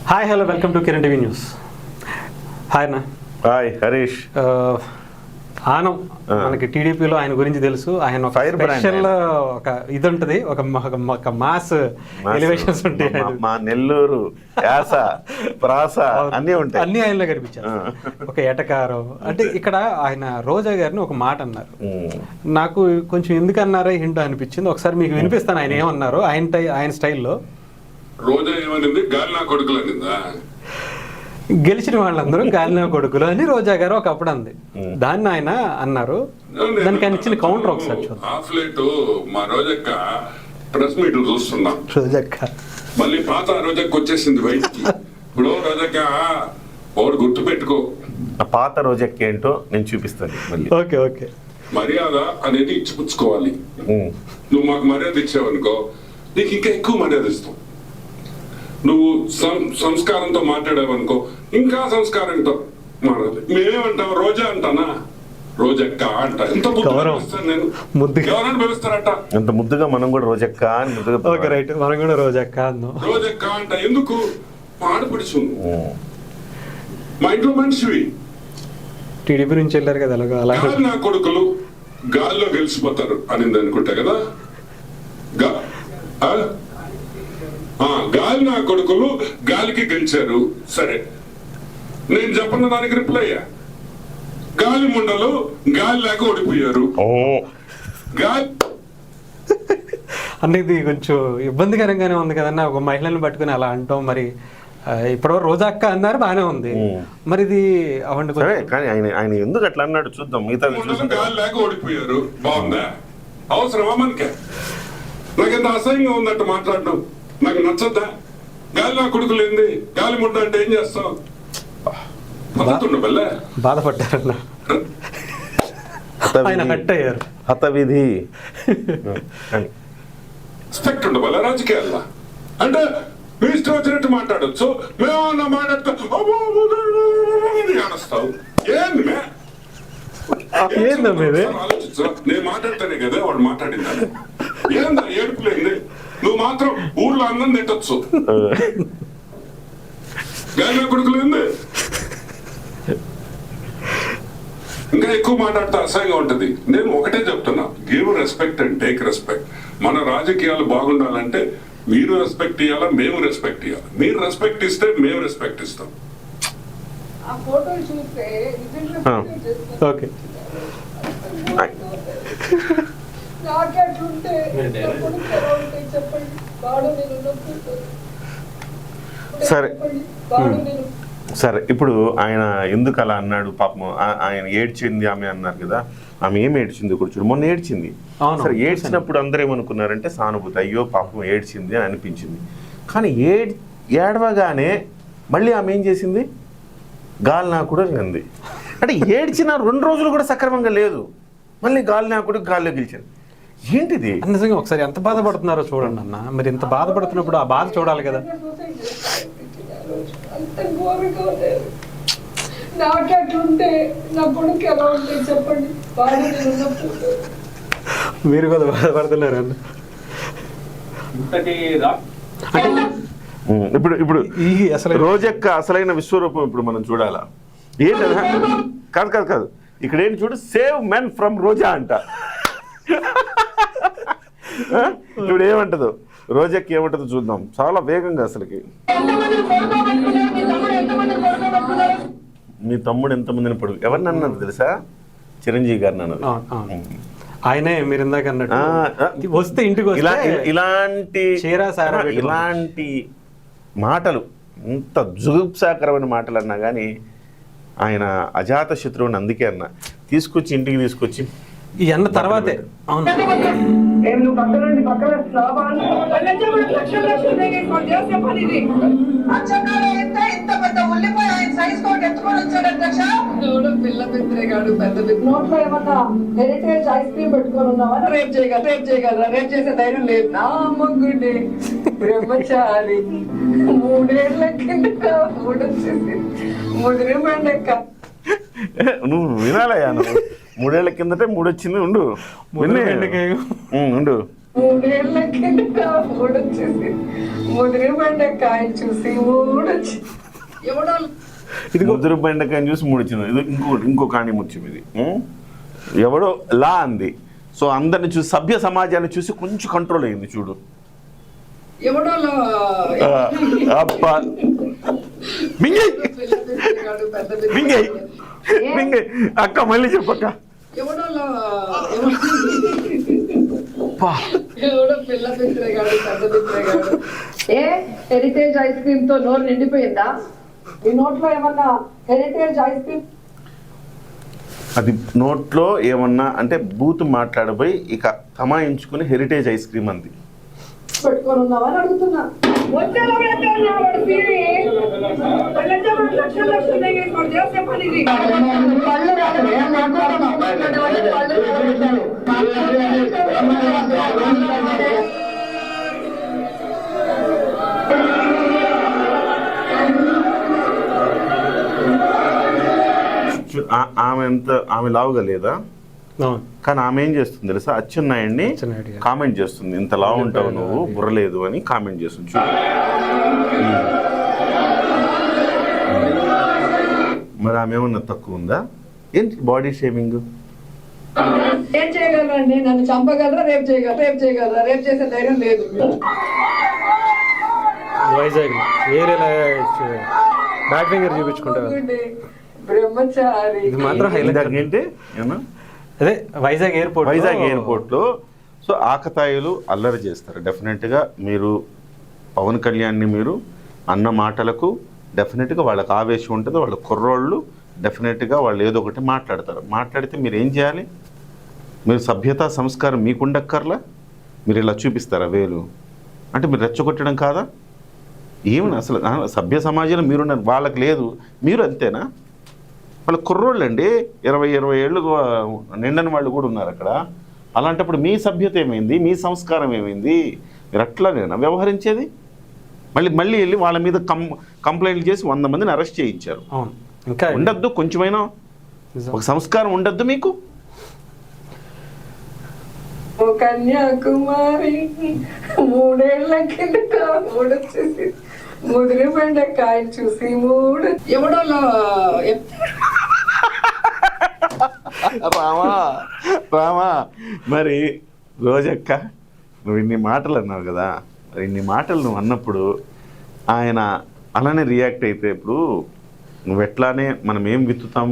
Hi hello welcome to Kiran TV news. Hi అన్న. Hi Harish. Anam మనకి టీడీపీలో ఆయన గురించి తెలుసు. ఆయన ఒక స్పెషల్ ఒక ఇది ఉంటుంది, ఒక మాస్ ఎలివేషన్స్ ఉంటాయి. మా నెల్లూరు యాస ప్రాస అన్నీ ఉంటాయి, అన్ని ఆయనలో కనిపించారు. ఒక ఎటకారం అంటే ఇక్కడ ఆయన రోజా గారిని ఒక మాట అన్నారు, నాకు కొంచెం ఎందుకు అన్నారా ఏంటో అనిపించింది. ఒకసారి మీకు వినిపిస్తాను ఆయన ఏమన్నారు ఆయన స్టైల్లో. రోజా ఏమనింది? గాలి నా కొడుకులు అనిందా? గెలిచిన వాళ్ళందరూ గాలిన కొడుకులు అని రోజా గారు ఒకప్పుడు అంది. దాన్ని ఆయన అన్నారు. దానికి ఆయన ఇచ్చిన కౌంటర్ ఒకసారి చూద్దాం. హాఫ్ లేట్ మా రోజక్క ప్రెస్ మీట్ చూస్తున్నా. రోజక్క మళ్ళీ పాత రోజక్క వచ్చేసింది బయటికి. ఇప్పుడు రోజక్క ఒకటి గుర్తు పెట్టుకో, పాత రోజక్క ఏంటో నేను చూపిస్తాను మళ్ళీ. Okay okay. మర్యాద అనేది ఇచ్చిపుచ్చుకోవాలి. నువ్వు మాకు మర్యాద ఇచ్చావనుకో, నీకు ఇంకా ఎక్కువ మర్యాద ఇస్తాం. నువ్వు సంస్కారంతో మాట్లాడావనుకో, ఇంకా సంస్కారంతో మాట్లాడదు. మేమేమంటావు? రోజా అంటానా? రోజక్క అంట. ఎంత నేను ఎవరైనా పిలుస్తారట. ఎంత ముద్దుగా మనం కూడా రోజక్క అని ముద్దుగా. రైట్, మనం కూడా రోజక్క అన్నాం. రోజక్క అంట. ఎందుకు? ఆడపడుచు, మా ఇంట్లో మనిషివి. టీడీపీ నుంచి వెళ్ళారు కదా అలా. గాలి నా కొడుకులు గాల్లో గెలిచిపోతారు అనింది అనుకుంటా కదా. గాలి నా కొడుకులు గాలికి గెలిచారు. సరే, నేను చెప్పిన దానికి రిప్లై అయ్యా. గాలి ముండలు గాలి లేక ఓడిపోయారు. గాలి అనేది కొంచెం ఇబ్బందికరంగానే ఉంది కదన్నా, ఒక మహిళను పట్టుకుని అలా అంటాం. మరి ఇప్పుడు రోజా అక్క అన్నారు, బానే ఉంది. మరి ఇది అవండి కానీ ఆయన ఎందుకు అట్లా అన్నాడు చూద్దాం. మిగతా గాలి లేక ఓడిపోయారు బాగుందా? అవసరమా మనకే? నాకు ఎంత అసహ్యంగా ఉందంటే మాట్లాడడం నాకు నచ్చద్దా? గాలి నా కొడుకులు ఏంది? గాలి ముడ్డ అంటే ఏం చేస్తావు? బాధపడ్డారన్న, ఆయన హట్ అయ్యారు. హతవిధి రెస్పెక్ట్ ఉండవల్ల రాజకీయాల్లో. అంటే మీ ఇష్టం వచ్చినట్టు మాట్లాడచ్చు. మేమన్నా మాట్లాడుతావు ఏంది? ఆలోచించు. నేను మాట్లాడితేనే కదా వాడు మాట్లాడిందా? ఏందా ఏడుపులేంది? నువ్వు మాత్రం ఊర్లో అన్నం తిట్టచ్చు. గాలి కొడుకులు ఏంది? ఇంకా ఎక్కువ మాట్లాడితే అసహ్యంగా ఉంటది. నేను ఒకటే చెప్తున్నా, give respect and take respect. మన రాజకీయాలు బాగుండాలంటే మీరు రెస్పెక్ట్ ఇవ్వాలా, మేము రెస్పెక్ట్ ఇవ్వాలి. మీరు రెస్పెక్ట్ ఇస్తే మేము రెస్పెక్ట్ ఇస్తాం. ఓకే. సరే సరే, ఇప్పుడు ఆయన ఎందుకు అలా అన్నాడు? పాపం ఆయన ఏడ్చింది ఆమె అన్నారు కదా, ఆమె ఏం ఏడ్చింది కూడా చూడు. మొన్న ఏడ్చింది. సరే, ఏడ్చినప్పుడు అందరూ ఏమనుకున్నారంటే సానుభూతి, అయ్యో పాపం ఏడ్చింది అని అనిపించింది. కానీ ఏడవగానే మళ్ళీ ఆమె ఏం చేసింది? గాలి నా కూడా అంది. అంటే ఏడ్చిన 2 రోజులు కూడా సక్రమంగా లేదు, మళ్ళీ గాలి నా కూడా గాల్లో గెలిచింది. ఏంటిది? నిజంగా ఒకసారి ఎంత బాధపడుతున్నారో చూడండి అన్న. మరి ఎంత బాధపడుతున్నప్పుడు ఆ బాధ చూడాలి కదా. మీరు కూడా బాధపడుతున్నారు అన్న. ఇప్పుడు అసలు రోజక్క అసలైన విశ్వరూపం ఇప్పుడు మనం చూడాలా? ఏంటి? కాదు, ఇక్కడ ఏంటి చూడు, సేవ్ మెన్ ఫ్రమ్ రోజా అంట. ఇప్పుడు ఏమంటదో రోజాకి, ఏమంటదో చూద్దాం చాలా వేగంగా. అసలుకి మీ తమ్ముడు ఎంతమందిని పడుగు ఎవరిని అన్నది తెలుసా? చిరంజీవి గారిని అన్నది. ఆయనే మీరు ఇందాక అన్నట్టు వస్తే ఇంటికి ఇలాంటి మాటలు, ఇంత జుగుప్సాకరమైన మాటలు అన్నా కానీ ఆయన అజాత శత్రువుని అందుకే అన్న తీసుకొచ్చి ఇంటికి తీసుకొచ్చి ఈ అన్న తర్వాతే. అవును, హెరిటేజ్ ఐస్ క్రీమ్ పెట్టుకొని ఉన్నావా? రేపు చేయగలరా? రేపు చేసే ధైర్యం లేదు. నా అమ్మగుండి బ్రహ్మచారి 3 ఏళ్ళ కింద 3 వచ్చేసి 3 రిమాండ్ ఎక్క. నువ్వు వినాలయ్యా, నువ్వు 3 ఏళ్ల కిందటే 3 వచ్చింది. ఉండు 3 ఏళ్ల కింద మూడొచ్చేసి ముదిరి బెండకాయ చూసి మూడొచ్చి ఎవడో ముదురు బెండకాయని చూసి మూడిచ్చింది. ఇది ఇంకో కాణి ముత్యం ఇది. ఎవడో లా అంది. సో అందరిని చూసి సభ్య సమాజాన్ని చూసి కొంచెం కంట్రోల్ అయింది చూడు. ఎవడో అబ్బా మింగేయ్ మింగేయ్ మింగేయ్ అక్క మళ్ళీ చెప్పక్క. ఎవడో పిల్ల పిత్రేగాడు పెద్ద పిత్రేగాడు. ఏ హెరిటేజ్ ఐస్ క్రీమ్ తో నోరు నిండిపోయిందా? ఈ నోట్లో ఏమన్నా హెరిటేజ్ ఐస్ క్రీమ్ అది నోట్లో ఏమన్నా అంటే బూత్ మాట్లాడబోయి ఇక తమాయించుకుని హెరిటేజ్ ఐస్ క్రీమ్ అంది. పెట్టుకొని ఉన్నావని అడుగుతున్నా. ఆమె లావుగా లేదా? కానీ ఆమె ఏం చేస్తుంది తెలుసా? అచ్చెన్నాయుడిని కామెంట్ చేస్తుంది, ఇంత లావు ఉంటావు నువ్వు, బుర్రలేదు అని కామెంట్ చేస్తుంది. చూడు మరి ఆమె ఏమన్నా తక్కువ ఉందా ఏంటి? బాడీ షేమింగ్ ఏం చేయగలరండి? నన్ను చంపగలరా? రేపు చేయగలరా? రేపు చేసే ధైర్యం లేదు. వైజాగ్ వేరే బ్యాక్ ఫింగర్ చూపించుకుంటారు. బ్రహ్మచారి ఇది మాత్రం హైలైట్ ఏంటి? అదే వైజాగ్ ఎయిర్పోర్ట్ లో సో ఆకతాయిలు అల్లరి చేస్తారు. డెఫినెట్గా మీరు పవన్ కళ్యాణ్ని మీరు అన్న మాటలకు డెఫినెట్గా వాళ్ళకి ఆవేశం ఉంటుంది. వాళ్ళ కుర్రోళ్ళు డెఫినెట్గా వాళ్ళు ఏదో ఒకటి మాట్లాడతారు. మాట్లాడితే మీరు ఏం చేయాలి? మీరు సభ్యత సంస్కారం మీకుండక్కర్లా? మీరు ఇలా చూపిస్తారా వేలు? అంటే మీరు రెచ్చగొట్టడం కాదా? ఏమన్నా అసలు సభ్య సమాజంలో మీరున్నారు, వాళ్ళకి లేదు, మీరు అంతేనా? వాళ్ళ కుర్రోళ్ళు అండి, 20 ఏళ్ళు నిండని వాళ్ళు కూడా ఉన్నారు అక్కడ. అలాంటప్పుడు మీ సభ్యత ఏమైంది? మీ సంస్కారం ఏమైంది? మీరు అట్లానేనా వ్యవహరించేది? మళ్ళీ వెళ్ళి వాళ్ళ మీద కంప్లైంట్లు చేసి 100 మందిని అరెస్ట్ చేయించారు. ఇంకా ఉండద్దు? కొంచెమైనా ఒక సంస్కారం ఉండద్దు మీకు? కన్యాకుమారి 3 ఏళ్ల కింద మూడొచ్చేసి ముదిరి బెండకాయ చూసి మూడు ఎవడో రామా మరి రోజక్క నువ్వు ఇన్ని మాటలు అన్నావు కదా, మరి ఇన్ని మాటలు నువ్వు అన్నప్పుడు ఆయన అలానే రియాక్ట్ అయితే ఇప్పుడు నువ్వు ఎట్లానే మనం ఏం విత్తుతాం,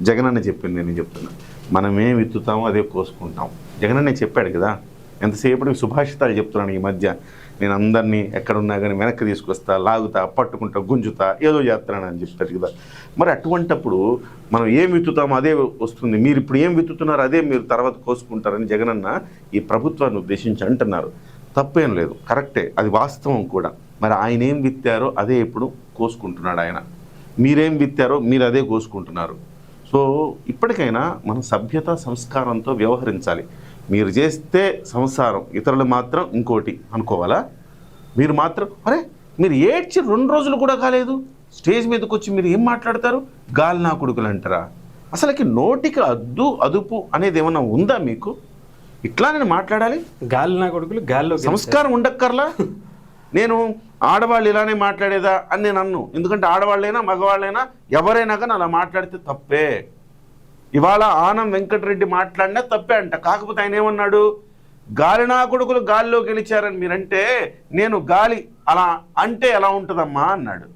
జగన్ అన్న చెప్పింది, నేను చెప్తున్నా, మనం ఏం విత్తుతామో అదే కోసుకుంటాం. జగన్ అన్న చెప్పాడు కదా, ఎంతసేపు సుభాషితాలు చెప్తున్నాను ఈ మధ్య, నేను అందరినీ ఎక్కడున్నా కానీ వెనక్కి తీసుకొస్తా, లాగుతా, పట్టుకుంటా, గుంజుతా, ఏదో చేస్తున్నానని చెప్తారు కదా. మరి అటువంటప్పుడు మనం ఏం విత్తుతామో అదే వస్తుంది. మీరు ఇప్పుడు ఏం విత్తుతున్నారో అదే మీరు తర్వాత కోసుకుంటారని జగనన్న ఈ ప్రభుత్వాన్ని ఉద్దేశించి అంటున్నారు. తప్పేం లేదు, కరెక్టే, అది వాస్తవం కూడా. మరి ఆయన ఏం విత్తారో అదే ఇప్పుడు కోసుకుంటున్నాడు ఆయన. మీరేం విత్తారో మీరు అదే కోసుకుంటున్నారు. సో ఇప్పటికైనా మనం సభ్యత సంస్కారంతో వ్యవహరించాలి. మీరు చేస్తే సంసారం, ఇతరులు మాత్రం ఇంకోటి అనుకోవాలా? మీరు మాత్రం అరే మీరు ఏడ్చి 2 రోజులు కూడా కాలేదు, స్టేజ్ మీదకి వచ్చి మీరు ఏం మాట్లాడతారు? గాలి నా కొడుకులు అంటారా? అసలుకి నోటికి అదుపు అనేది ఏమన్నా ఉందా మీకు? ఇట్లా నేను మాట్లాడాలి? గాలి నా కొడుకులు గాల్లో సంస్కారం ఉండక్కర్లా? నేను ఆడవాళ్ళు ఇలానే మాట్లాడేదా అని నేను అన్ను. ఎందుకంటే ఆడవాళ్ళైనా మగవాళ్ళైనా ఎవరైనా కానీ అలా మాట్లాడితే తప్పే. ఇవాళ ఆనం వెంకటరెడ్డి మాట్లాడినా తప్పే అంట. కాకపోతే ఆయన ఏమన్నాడు? గాలి నా కొడుకులు గాలిలో గెలిచారని మీరంటే నేను గాలి అలా అంటే ఎలా ఉంటుందమ్మా అన్నాడు.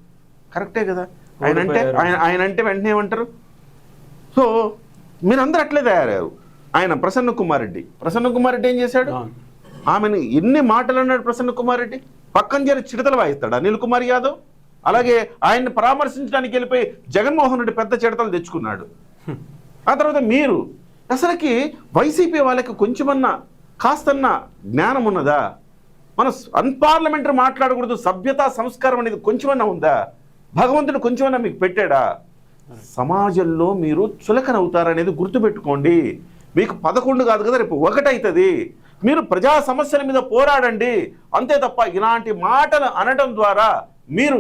కరెక్టే కదా? ఆయన అంటే వెంటనే ఏమంటారు? సో మీరందరూ అట్లే తయారయ్యారు. ఆయన ప్రసన్న కుమార్ రెడ్డి ఏం చేశాడు? ఆమెను ఎన్ని మాటలు అన్నాడు ప్రసన్న కుమార్ రెడ్డి. పక్కన చేరి చిడతలు వాయిస్తాడు అనిల్ కుమార్ యాదవ్. అలాగే ఆయన్ని పరామర్శించడానికి వెళ్ళిపోయి జగన్మోహన్ రెడ్డి పెద్ద చిడతలు తెచ్చుకున్నాడు. ఆ తర్వాత మీరు అసలుకి వైసీపీ వాళ్ళకి కొంచెమన్నా కాస్తన్నా జ్ఞానం ఉన్నదా? మనం అన్పార్లమెంటరీ మాట్లాడకూడదు, సభ్యత సంస్కారం అనేది కొంచెమన్నా ఉందా? భగవంతుడు కొంచెమన్నా మీకు పెట్టాడా? సమాజంలో మీరు చులకనవుతారనేది గుర్తుపెట్టుకోండి. మీకు 11 కాదు కదా, రేపు 1 అవుతుంది. మీరు ప్రజా సమస్యల మీద పోరాడండి, అంతే తప్ప ఇలాంటి మాటలు అనడం ద్వారా మీరు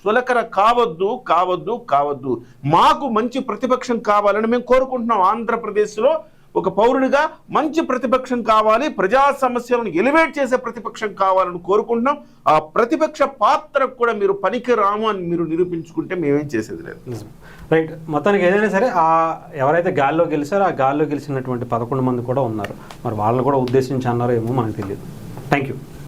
చులకన కావద్దు. మాకు మంచి ప్రతిపక్షం కావాలని మేము కోరుకుంటున్నాం. ఆంధ్రప్రదేశ్లో ఒక పౌరుడిగా మంచి ప్రతిపక్షం కావాలి, ప్రజా సమస్యలను ఎలివేట్ చేసే ప్రతిపక్షం కావాలని కోరుకుంటున్నాం. ఆ ప్రతిపక్ష పాత్రకు కూడా మీరు పనికిరాము అని మీరు నిరూపించుకుంటే మేమేం చేసేది లేదు. రైట్. మొత్తానికి ఏదైనా సరే ఎవరైతే గాల్లో గెలిచారో ఆ గాల్లో గెలిచినటువంటి 11 మంది కూడా ఉన్నారు. మరి వాళ్ళని కూడా ఉద్దేశించి అన్నారో ఏమో మనకు తెలియదు. Thank you.